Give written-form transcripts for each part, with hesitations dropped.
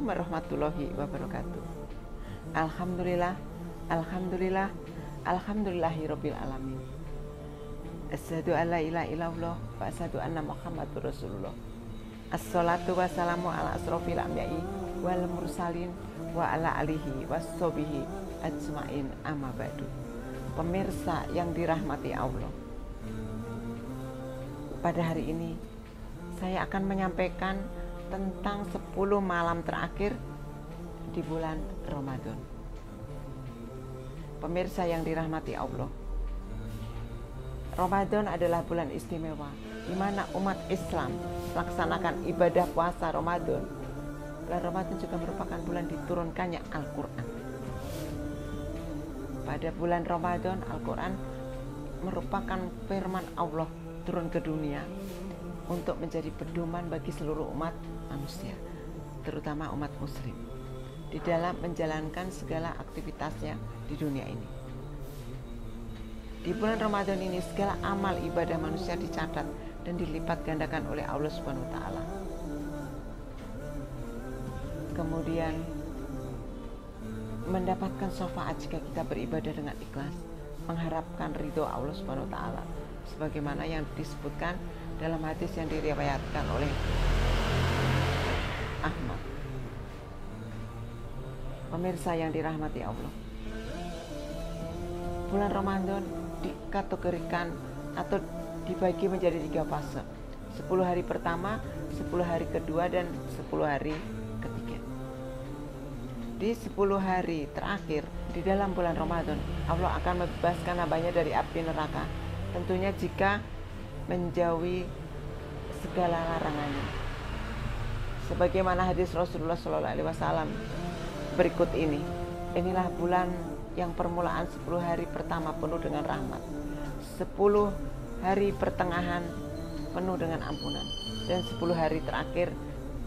Assalamualaikum warahmatullahi wabarakatuh. Alhamdulillah, alhamdulillah, alhamdulillahirabbil alamin. Asyhadu an la ilaha illallah wa asyhadu anna Muhammadur Rasulullah. Assalatu wassalamu ala asrofil anbiya'i wal mursalin wa ala alihi wassobihi ajmain amma ba'du. Pemirsa yang dirahmati Allah, pada hari ini saya akan menyampaikan tentang 10 malam terakhir di bulan Ramadan. Pemirsa yang dirahmati Allah, Ramadan adalah bulan istimewa di mana umat Islam melaksanakan ibadah puasa Ramadan. Bulan Ramadan juga merupakan bulan diturunkannya Al-Quran. Pada bulan Ramadan, Al-Quran merupakan firman Allah turun ke dunia untuk menjadi pedoman bagi seluruh umat manusia, terutama umat muslim, di dalam menjalankan segala aktivitasnya di dunia ini. Di bulan Ramadan ini segala amal ibadah manusia dicatat dan dilipat gandakan oleh Allah Subhanahu wa taala. Kemudian mendapatkan syafaat jika kita beribadah dengan ikhlas, mengharapkan ridho Allah Subhanahu wa taala, sebagaimana yang disebutkan dalam hadis yang diriwayatkan oleh Ahmad. Pemirsa yang dirahmati Allah, bulan Ramadan dikategorikan atau dibagi menjadi 3 fase: 10 hari pertama, 10 hari kedua, dan 10 hari ketiga. Di 10 hari terakhir di dalam bulan Ramadan, Allah akan membebaskan hambanya dari api neraka, tentunya jika menjauhi segala larangannya. Sebagaimana hadis Rasulullah SAW berikut ini. Inilah bulan yang permulaan 10 hari pertama penuh dengan rahmat, 10 hari pertengahan penuh dengan ampunan, dan 10 hari terakhir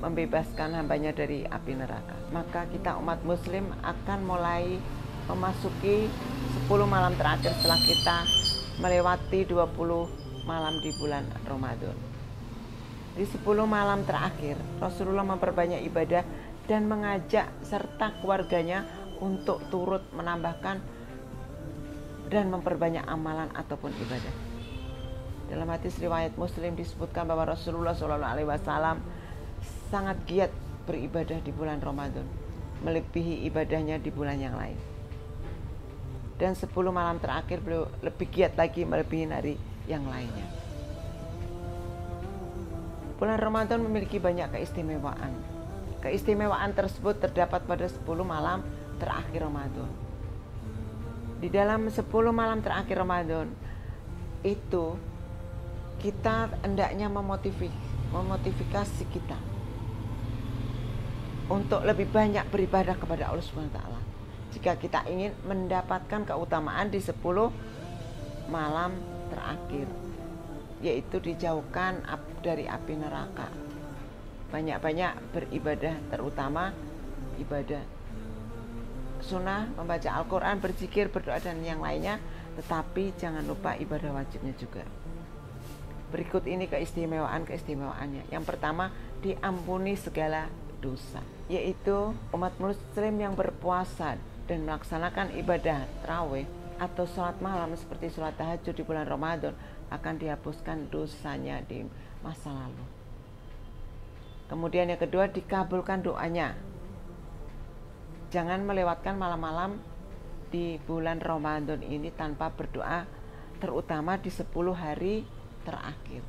membebaskan hambanya dari api neraka. Maka kita umat muslim akan mulai memasuki 10 malam terakhir setelah kita melewati 20 malam di bulan Ramadan. Di 10 malam terakhir, Rasulullah memperbanyak ibadah dan mengajak serta keluarganya untuk turut menambahkan dan memperbanyak amalan ataupun ibadah. Dalam hadis riwayat Muslim disebutkan bahwa Rasulullah SAW sangat giat beribadah di bulan Ramadan, melebihi ibadahnya di bulan yang lain. Dan 10 malam terakhir beliau lebih giat lagi melebihi hari yang lainnya. Bulan Ramadan memiliki banyak keistimewaan. Keistimewaan tersebut terdapat pada 10 malam terakhir Ramadan. Di dalam 10 malam terakhir Ramadan itu kita hendaknya memotivasi kita untuk lebih banyak beribadah kepada Allah Subhanahu wa taala. Jika kita ingin mendapatkan keutamaan di 10 malam terakhir, yaitu dijauhkan dari api neraka. Banyak-banyak beribadah, terutama ibadah sunnah, membaca Al-Quran, berzikir, berdoa, dan yang lainnya. Tetapi jangan lupa ibadah wajibnya juga. Berikut ini keistimewaan-keistimewaannya. Yang pertama, diampuni segala dosa, yaitu umat muslim yang berpuasa dan melaksanakan ibadah tarawih atau sholat malam seperti sholat tahajud di bulan Ramadan akan dihapuskan dosanya di masa lalu. Kemudian yang kedua, dikabulkan doanya. Jangan melewatkan malam-malam di bulan Ramadan ini tanpa berdoa, terutama di 10 hari terakhir.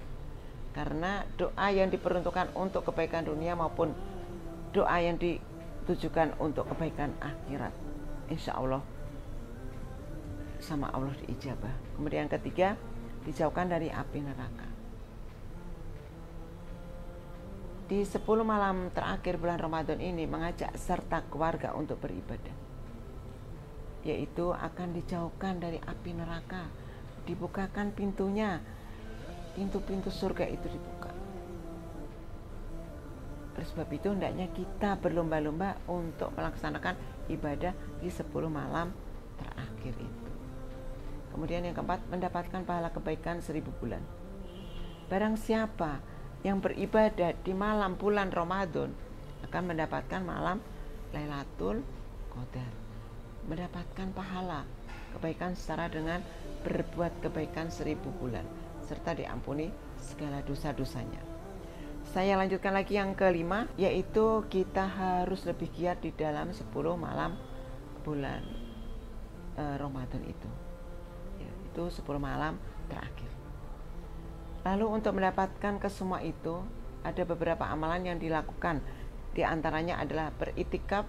Karena doa yang diperuntukkan untuk kebaikan dunia maupun doa yang ditujukan untuk kebaikan akhirat, insya Allah sama Allah diijabah. Kemudian ketiga, dijauhkan dari api neraka. Di 10 malam terakhir bulan Ramadan ini mengajak serta keluarga untuk beribadah, yaitu akan dijauhkan dari api neraka, dibukakan pintunya, pintu-pintu surga itu dibuka. Oleh sebab itu hendaknya kita berlomba-lomba untuk melaksanakan ibadah di 10 malam terakhir itu. Kemudian yang keempat, mendapatkan pahala kebaikan 1000 bulan. Barang siapa yang beribadah di malam bulan Ramadan akan mendapatkan malam Lailatul Qadar, mendapatkan pahala kebaikan setara dengan berbuat kebaikan 1000 bulan, serta diampuni segala dosa-dosanya. Saya lanjutkan lagi yang kelima, yaitu kita harus lebih giat di dalam 10 malam bulan Ramadan itu, itu 10 malam terakhir. Lalu untuk mendapatkan kesemua itu, ada beberapa amalan yang dilakukan. Di antaranya adalah beritikaf,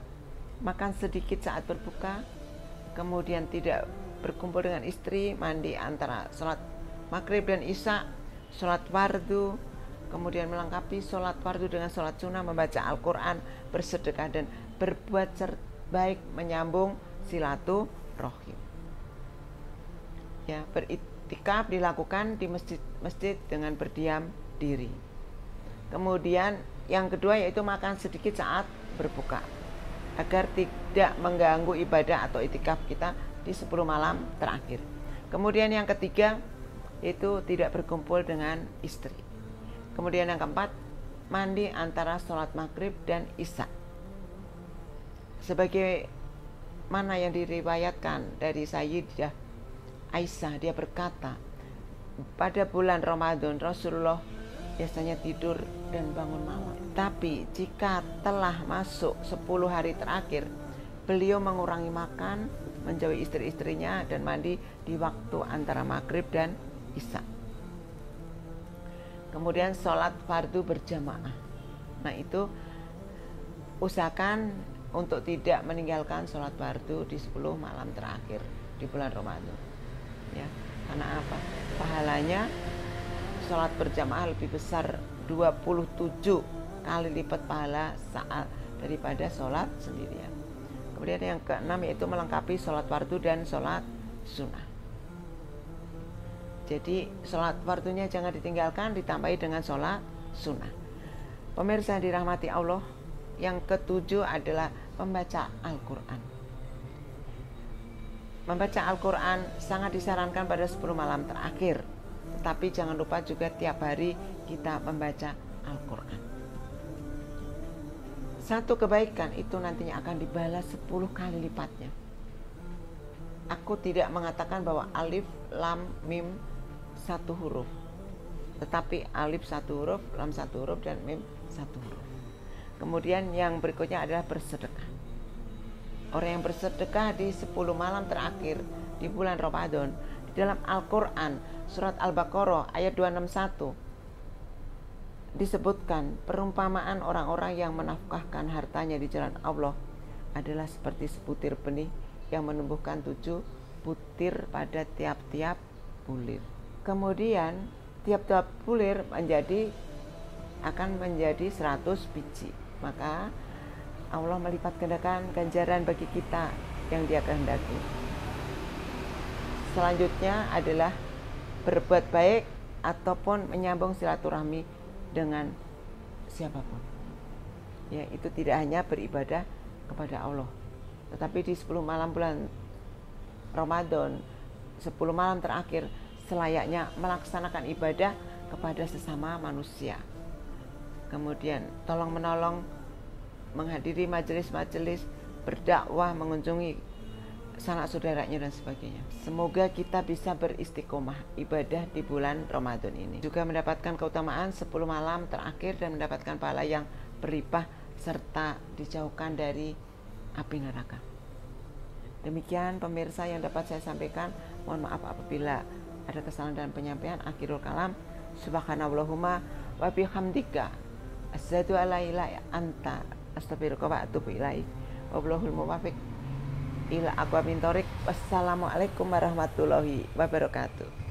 makan sedikit saat berbuka, kemudian tidak berkumpul dengan istri, mandi antara sholat maghrib dan isya, sholat fardu, kemudian melengkapi sholat fardu dengan sholat sunnah, membaca Al-Quran, bersedekah, dan berbuat baik menyambung silaturahim. Ya, beritikaf dilakukan di masjid dengan berdiam diri. Kemudian yang kedua yaitu makan sedikit saat berbuka, agar tidak mengganggu ibadah atau itikaf kita di 10 malam terakhir. Kemudian yang ketiga yaitu tidak berkumpul dengan istri. Kemudian yang keempat, mandi antara sholat maghrib dan isya, sebagai mana yang diriwayatkan dari Sayyidah Aisyah, dia berkata, pada bulan Ramadan Rasulullah biasanya tidur dan bangun malam, tapi jika telah masuk 10 hari terakhir, beliau mengurangi makan, menjauhi istri-istrinya, dan mandi di waktu antara maghrib dan isya. Kemudian sholat fardu berjamaah. Nah, itu usahakan untuk tidak meninggalkan sholat fardu di 10 malam terakhir di bulan Ramadan. Ya, karena apa? Pahalanya sholat berjamaah lebih besar 27 kali lipat pahala saat daripada sholat sendirian. Kemudian yang keenam yaitu melengkapi sholat fardu dan sholat sunnah. Jadi sholat fardunya jangan ditinggalkan, ditambahi dengan sholat sunnah. Pemirsa yang dirahmati Allah, yang ketujuh adalah membaca Al-Quran. Membaca Al-Quran sangat disarankan pada 10 malam terakhir, tetapi jangan lupa juga tiap hari kita membaca Al-Quran. Satu kebaikan itu nantinya akan dibalas 10 kali lipatnya. Aku tidak mengatakan bahwa alif, lam, mim satu huruf, tetapi alif satu huruf, lam satu huruf, dan mim satu huruf. Kemudian yang berikutnya adalah bersedekah. Orang yang bersedekah di 10 malam terakhir di bulan Ramadan, di dalam Al-Quran surat Al-Baqarah ayat 261 disebutkan perumpamaan orang-orang yang menafkahkan hartanya di jalan Allah adalah seperti sebutir benih yang menumbuhkan 7 butir pada tiap-tiap bulir. Kemudian tiap-tiap bulir akan menjadi 100 biji. Maka Allah melipat gandakan ganjaran bagi kita yang Dia kehendaki. Selanjutnya adalah berbuat baik ataupun menyambung silaturahmi dengan siapapun. Ya, itu tidak hanya beribadah kepada Allah, tetapi di 10 malam bulan Ramadan, 10 malam terakhir, selayaknya melaksanakan ibadah kepada sesama manusia. Kemudian tolong menolong, menghadiri majelis-majelis, berdakwah, mengunjungi sanak saudaranya dan sebagainya. Semoga kita bisa beristiqomah ibadah di bulan Ramadan ini, juga mendapatkan keutamaan 10 malam terakhir dan mendapatkan pahala yang berlimpah serta dijauhkan dari api neraka. Demikian pemirsa yang dapat saya sampaikan. Mohon maaf apabila ada kesalahan dalam penyampaian. Akhirul kalam, subhanallahumma wa bihamdika asyhadu alla ilaha illa anta astaghfiruka wa atubu ilaik. Wallahul muwaffiq ila aqwamit thoriq. Wassalamualaikum warahmatullahi wabarakatuh.